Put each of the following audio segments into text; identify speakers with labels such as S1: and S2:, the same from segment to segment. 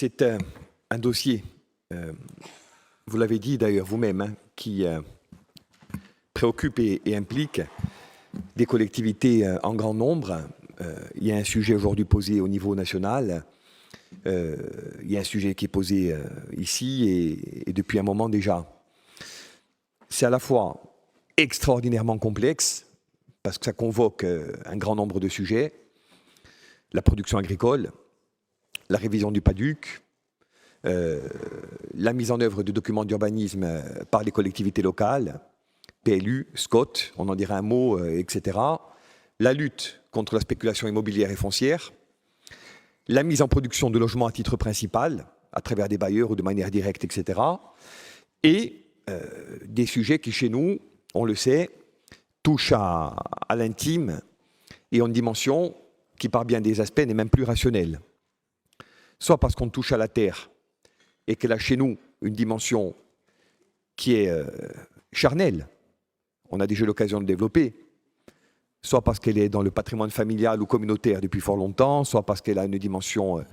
S1: C'est un dossier, vous l'avez dit d'ailleurs vous-même, qui préoccupe et implique des collectivités en grand nombre. Il y a un sujet aujourd'hui posé au niveau national, il y a un sujet qui est posé ici et depuis un moment déjà. C'est à la fois extraordinairement complexe, parce que ça convoque un grand nombre de sujets, la production agricole, la révision du PADUC, la mise en œuvre de documents d'urbanisme par les collectivités locales, PLU, SCOT, on en dirait un mot, etc. La lutte contre la spéculation immobilière et foncière, la mise en production de logements à titre principal, à travers des bailleurs ou de manière directe, etc. Et des sujets qui, chez nous, on le sait, touchent à l'intime et ont une dimension qui, par bien des aspects, n'est même plus rationnelle. Soit parce qu'on touche à la terre et qu'elle a chez nous une dimension qui est charnelle, on a déjà l'occasion de développer, soit parce qu'elle est dans le patrimoine familial ou communautaire depuis fort longtemps, soit parce qu'elle a une dimension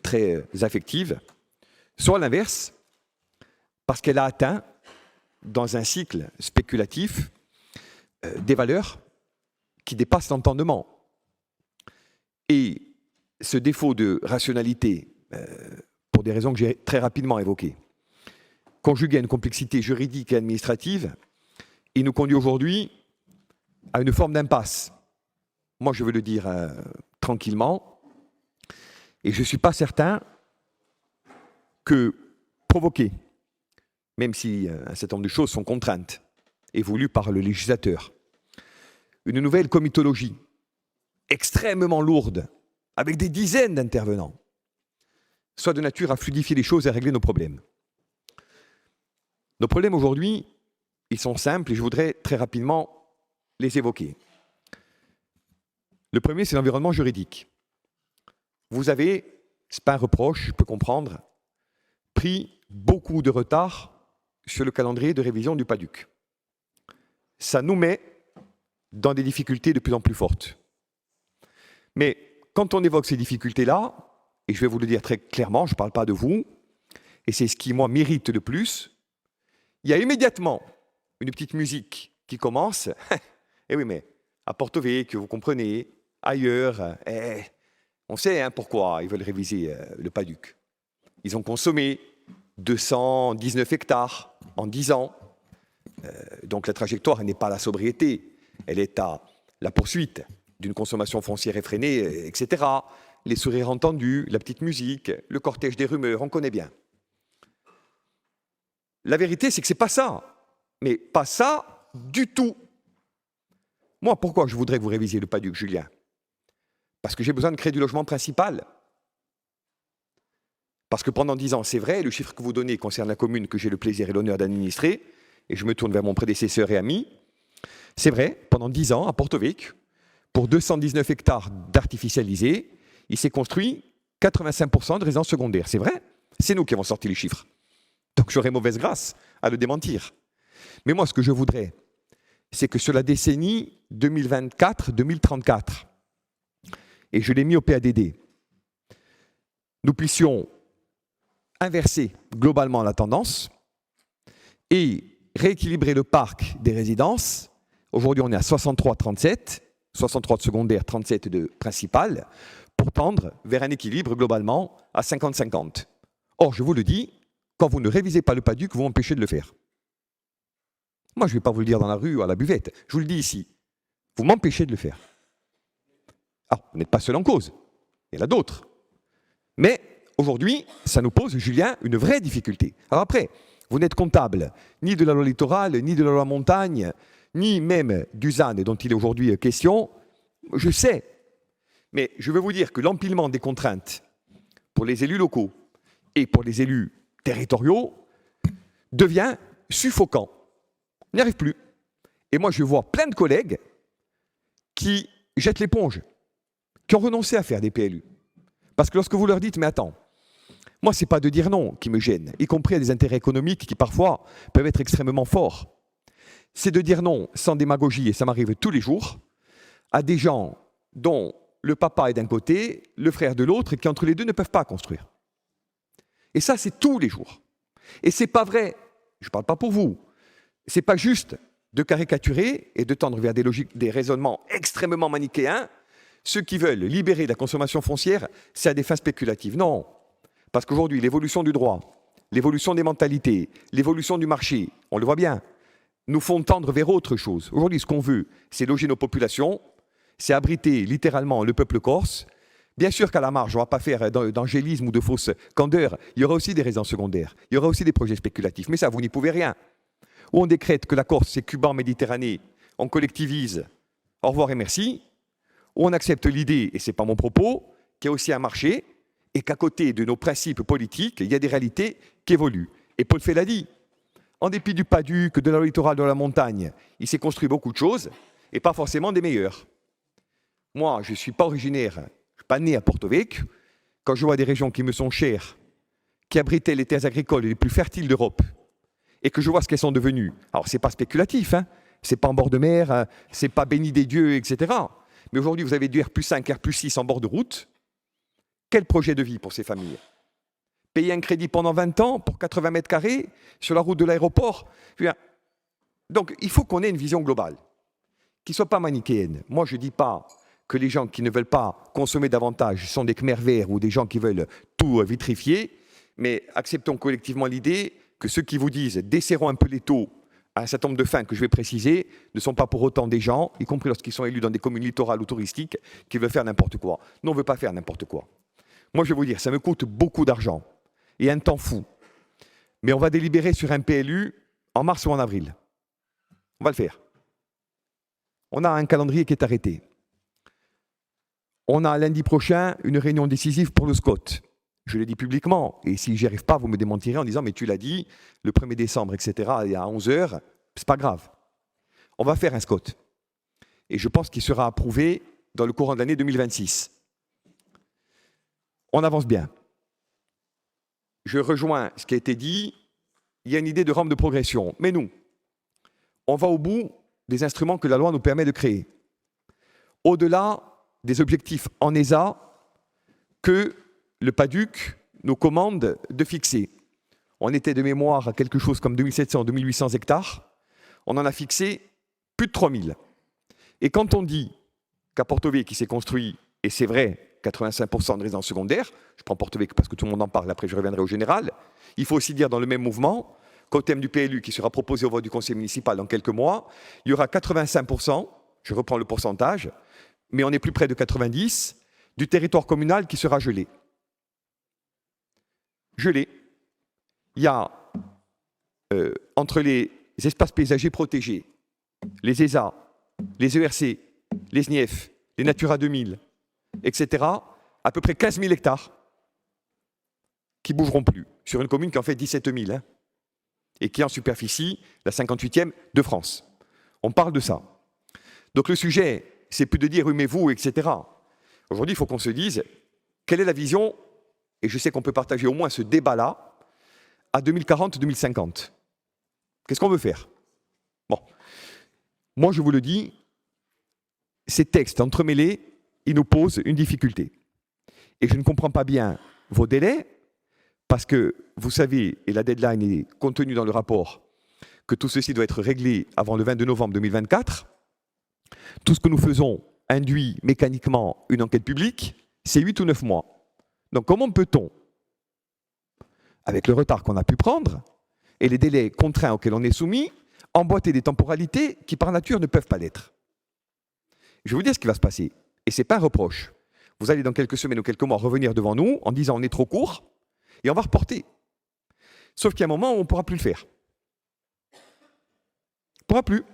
S1: très affective, soit à l'inverse, parce qu'elle a atteint, dans un cycle spéculatif, des valeurs qui dépassent l'entendement. Et ce défaut de rationalité, pour des raisons que j'ai très rapidement évoquées, conjugué à une complexité juridique et administrative, il nous conduit aujourd'hui à une forme d'impasse. Moi, je veux le dire tranquillement, et je ne suis pas certain que provoquer, même si un certain nombre de choses sont contraintes et voulues par le législateur, une nouvelle comitologie extrêmement lourde, avec des dizaines d'intervenants, soit de nature à fluidifier les choses et à régler nos problèmes. Nos problèmes aujourd'hui, ils sont simples et je voudrais très rapidement les évoquer. Le premier, c'est l'environnement juridique. Vous avez, c'est pas un reproche, je peux comprendre, pris beaucoup de retard sur le calendrier de révision du PADUC. Ça nous met dans des difficultés de plus en plus fortes. Mais quand on évoque ces difficultés-là, et je vais vous le dire très clairement, je ne parle pas de vous, et c'est ce qui, moi, mérite le plus, il y a immédiatement une petite musique qui commence. Eh oui, mais à Porto Vecchio, vous comprenez, ailleurs, on sait pourquoi ils veulent réviser le PADUC. Ils ont consommé 219 hectares en 10 ans. Donc la trajectoire n'est pas la sobriété, elle est à la poursuite d'une consommation foncière effrénée, etc. Les sourires entendus, la petite musique, le cortège des rumeurs, on connaît bien. La vérité, c'est que ce n'est pas ça. Mais pas ça du tout. Moi, pourquoi je voudrais que vous révisiez le PADUC, Julien? Parce que j'ai besoin de créer du logement principal. Parce que pendant 10 ans, c'est vrai, le chiffre que vous donnez concerne la commune que j'ai le plaisir et l'honneur d'administrer, et je me tourne vers mon prédécesseur et ami, c'est vrai, pendant 10 ans, à Porto Vecchio, pour 219 hectares d'artificialisés, il s'est construit 85% de résidences secondaires. C'est vrai, c'est nous qui avons sorti les chiffres. Donc j'aurais mauvaise grâce à le démentir. Mais moi, ce que je voudrais, c'est que sur la décennie 2024-2034, et je l'ai mis au PADD, nous puissions inverser globalement la tendance et rééquilibrer le parc des résidences. Aujourd'hui, on est à 63-37, 63 de secondaire, 37 de principal, pour tendre vers un équilibre globalement à 50-50. Or, je vous le dis, quand vous ne révisez pas le PADUC, vous m'empêchez de le faire. Moi, je ne vais pas vous le dire dans la rue ou à la buvette, je vous le dis ici. Vous m'empêchez de le faire. Alors, vous n'êtes pas seul en cause, il y en a d'autres. Mais aujourd'hui, ça nous pose, Julien, une vraie difficulté. Alors après, vous n'êtes comptable ni de la loi littorale, ni de la loi montagne, ni même du ZAN dont il est aujourd'hui question. Je sais. Mais je veux vous dire que l'empilement des contraintes pour les élus locaux et pour les élus territoriaux devient suffocant. On n'y arrive plus. Et moi, je vois plein de collègues qui jettent l'éponge, qui ont renoncé à faire des PLU. Parce que lorsque vous leur dites, mais attends, moi, ce n'est pas de dire non qui me gêne, y compris à des intérêts économiques qui parfois peuvent être extrêmement forts. C'est de dire non sans démagogie, et ça m'arrive tous les jours, à des gens dont le papa est d'un côté, le frère de l'autre, et qui entre les deux ne peuvent pas construire. Et ça, c'est tous les jours. Et c'est pas vrai, je ne parle pas pour vous, c'est pas juste de caricaturer et de tendre vers des logiques, des raisonnements extrêmement manichéens. Ceux qui veulent libérer la consommation foncière, c'est à des fins spéculatives. Non, parce qu'aujourd'hui, l'évolution du droit, l'évolution des mentalités, l'évolution du marché, on le voit bien, nous font tendre vers autre chose. Aujourd'hui, ce qu'on veut, c'est loger nos populations, c'est abriter littéralement le peuple corse. Bien sûr qu'à la marge, on ne va pas faire d'angélisme ou de fausse candeur. Il y aura aussi des raisons secondaires. Il y aura aussi des projets spéculatifs. Mais ça, vous n'y pouvez rien. Ou on décrète que la Corse, c'est Cuba en Méditerranée, on collectivise, au revoir et merci. Ou on accepte l'idée, et ce n'est pas mon propos, qu'il y a aussi un marché et qu'à côté de nos principes politiques, il y a des réalités qui évoluent. Et Paul Fay l'a dit. En dépit du Paduc, de la littoral, de la montagne, il s'est construit beaucoup de choses et pas forcément des meilleures. Moi, je ne suis pas originaire, je ne suis pas né à Porto Vecchio. Quand je vois des régions qui me sont chères, qui abritaient les terres agricoles les plus fertiles d'Europe, et que je vois ce qu'elles sont devenues, alors ce n'est pas spéculatif, hein, ce n'est pas en bord de mer, hein, ce n'est pas béni des dieux, etc. Mais aujourd'hui, vous avez du R+5, R+6 en bord de route. Quel projet de vie pour ces familles? Payer un crédit pendant 20 ans pour 80 mètres carrés sur la route de l'aéroport. Donc, il faut qu'on ait une vision globale, qui ne soit pas manichéenne. Moi, je ne dis pas que les gens qui ne veulent pas consommer davantage sont des Khmers verts ou des gens qui veulent tout vitrifier, mais acceptons collectivement l'idée que ceux qui vous disent « desserrons un peu les taux » à un certain nombre de fins que je vais préciser, ne sont pas pour autant des gens, y compris lorsqu'ils sont élus dans des communes littorales ou touristiques, qui veulent faire n'importe quoi. Nous, on ne veut pas faire n'importe quoi. Moi, je vais vous dire, ça me coûte beaucoup d'argent et un temps fou. Mais on va délibérer sur un PLU en mars ou en avril. On va le faire. On a un calendrier qui est arrêté. On a lundi prochain une réunion décisive pour le SCOT. Je le dis publiquement, et si j'y arrive pas, vous me démentirez en disant « mais tu l'as dit, le 1er décembre, etc., il y a 11h, c'est pas grave. » On va faire un SCOT. Et je pense qu'il sera approuvé dans le courant de l'année 2026. On avance bien. Je rejoins ce qui a été dit, il y a une idée de rampe de progression. Mais nous, on va au bout des instruments que la loi nous permet de créer. Au-delà des objectifs en ESA que le Paduc nous commande de fixer. On était de mémoire à quelque chose comme 2700-2800 hectares. On en a fixé plus de 3000. Et quand on dit qu'à Porto Vecchio qui s'est construit, et c'est vrai, 85% de résidences secondaires, je prends Porto Vecchio parce que tout le monde en parle, après je reviendrai au général, il faut aussi dire dans le même mouvement qu'au thème du PLU qui sera proposé au vote du conseil municipal dans quelques mois, il y aura 85%, je reprends le pourcentage, mais on est plus près de 90%, du territoire communal qui sera gelé. Gelé. Il y a entre les espaces paysagers protégés, les ESA, les ERC, les SNIEF, les Natura 2000, etc., à peu près 15 000 hectares qui ne bougeront plus sur une commune qui en fait 17 000 hein, et qui est en superficie la 58e de France. On parle de ça. Donc le sujet, c'est plus de dire oui mais vous, etc. Aujourd'hui, il faut qu'on se dise quelle est la vision, et je sais qu'on peut partager au moins ce débat-là, à 2040-2050. Qu'est-ce qu'on veut faire? Bon. Moi, je vous le dis, ces textes entremêlés, ils nous posent une difficulté. Et je ne comprends pas bien vos délais, parce que vous savez, et la deadline est contenue dans le rapport, que tout ceci doit être réglé avant le 22 novembre 2024. Tout ce que nous faisons induit mécaniquement une enquête publique, c'est 8 ou 9 mois. Donc comment peut-on, avec le retard qu'on a pu prendre et les délais contraints auxquels on est soumis, emboîter des temporalités qui par nature ne peuvent pas l'être? Je vais vous dire ce qui va se passer, et ce n'est pas un reproche. Vous allez dans quelques semaines ou quelques mois revenir devant nous en disant on est trop court, et on va reporter. Sauf qu'il y a un moment où on ne pourra plus le faire. On ne pourra plus.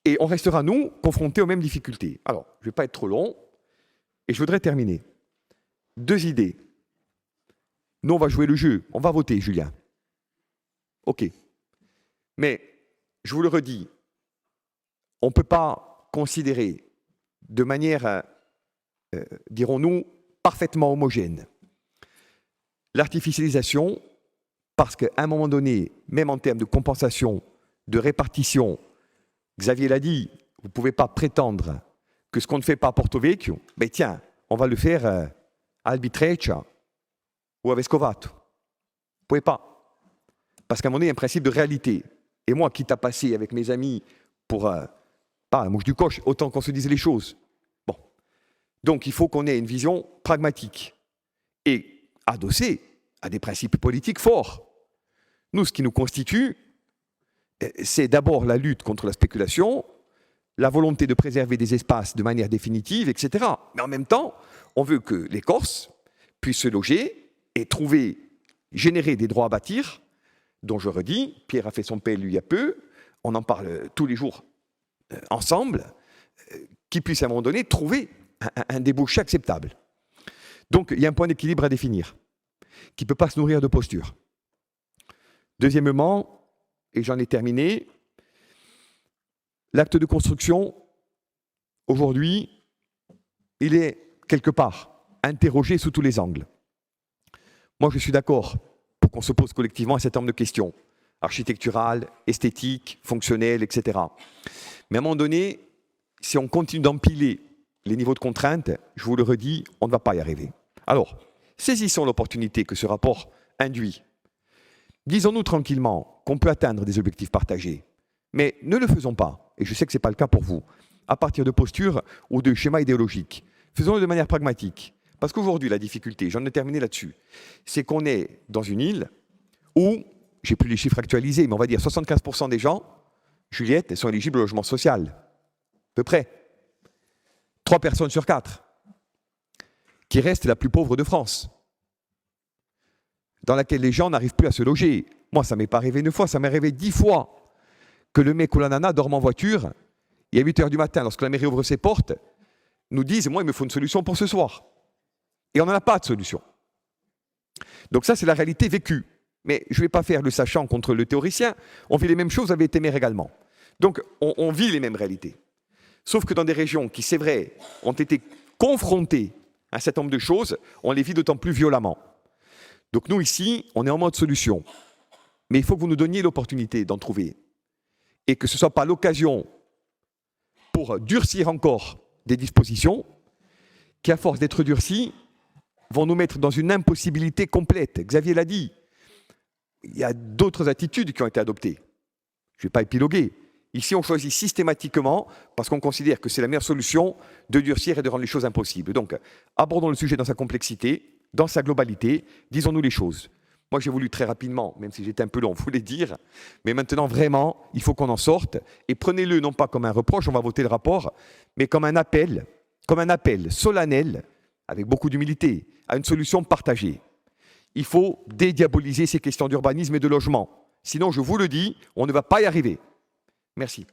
S1: Et on restera, nous, confrontés aux mêmes difficultés. Alors, je ne vais pas être trop long, et je voudrais terminer. 2 idées. Nous, on va jouer le jeu. On va voter, Julien. OK. Mais, je vous le redis, on ne peut pas considérer de manière, dirons-nous, parfaitement homogène l'artificialisation, parce qu'à un moment donné, même en termes de compensation, de répartition, Xavier l'a dit, vous ne pouvez pas prétendre que ce qu'on ne fait pas à Porto Vecchio, ben tiens, on va le faire à Albitreccia, ou avec Scovato. Vous ne pouvez pas. Parce qu'à un moment donné, il y a un principe de réalité. Et moi, quitte à passer avec mes amis pour, pas la mouche du coche, autant qu'on se dise les choses. Bon. Donc, il faut qu'on ait une vision pragmatique et adossée à des principes politiques forts. Nous, ce qui nous constitue, c'est d'abord la lutte contre la spéculation, la volonté de préserver des espaces de manière définitive, etc. Mais en même temps, on veut que les Corses puissent se loger et trouver, générer des droits à bâtir, dont je redis, Pierre a fait son PLU il y a peu, on en parle tous les jours ensemble, qui puissent à un moment donné trouver un débouché acceptable. Donc il y a un point d'équilibre à définir, qui ne peut pas se nourrir de postures. Deuxièmement, et j'en ai terminé, l'acte de construction, aujourd'hui, il est quelque part interrogé sous tous les angles. Moi, je suis d'accord pour qu'on se pose collectivement un certain nombre de questions, architecturales, esthétiques, fonctionnelles, etc. Mais à un moment donné, si on continue d'empiler les niveaux de contraintes, je vous le redis, on ne va pas y arriver. Alors, saisissons l'opportunité que ce rapport induit. Disons-nous tranquillement qu'on peut atteindre des objectifs partagés, mais ne le faisons pas, et je sais que ce n'est pas le cas pour vous, à partir de postures ou de schémas idéologiques. Faisons-le de manière pragmatique. Parce qu'aujourd'hui, la difficulté, j'en ai terminé là-dessus, c'est qu'on est dans une île où, j'ai plus les chiffres actualisés, mais on va dire 75% des gens, Juliette, sont éligibles au logement social. À peu près. 3 personnes sur 4, qui reste la plus pauvre de France, dans laquelle les gens n'arrivent plus à se loger. Moi, ça ne m'est pas arrivé une fois, ça m'est arrivé 10 fois que le mec ou la nana dorme en voiture, et à 8h du matin, lorsque la mairie ouvre ses portes, nous disent « moi, il me faut une solution pour ce soir ». Et on n'en a pas de solution. Donc ça, c'est la réalité vécue. Mais je ne vais pas faire le sachant contre le théoricien, on vit les mêmes choses avec les mères également. Donc on vit les mêmes réalités. Sauf que dans des régions qui, c'est vrai, ont été confrontées à un certain nombre de choses, on les vit d'autant plus violemment. Donc nous, ici, on est en mode solution. Mais il faut que vous nous donniez l'opportunité d'en trouver. Et que ce ne soit pas l'occasion pour durcir encore des dispositions qui, à force d'être durcies, vont nous mettre dans une impossibilité complète. Xavier l'a dit. Il y a d'autres attitudes qui ont été adoptées. Je ne vais pas épiloguer. Ici, on choisit systématiquement, parce qu'on considère que c'est la meilleure solution, de durcir et de rendre les choses impossibles. Donc, abordons le sujet dans sa complexité, dans sa globalité, disons-nous les choses. Moi, j'ai voulu très rapidement, même si j'étais un peu long, vous les dire, mais maintenant, vraiment, il faut qu'on en sorte, et prenez-le non pas comme un reproche, on va voter le rapport, mais comme un appel solennel, avec beaucoup d'humilité, à une solution partagée. Il faut dédiaboliser ces questions d'urbanisme et de logement. Sinon, je vous le dis, on ne va pas y arriver. Merci.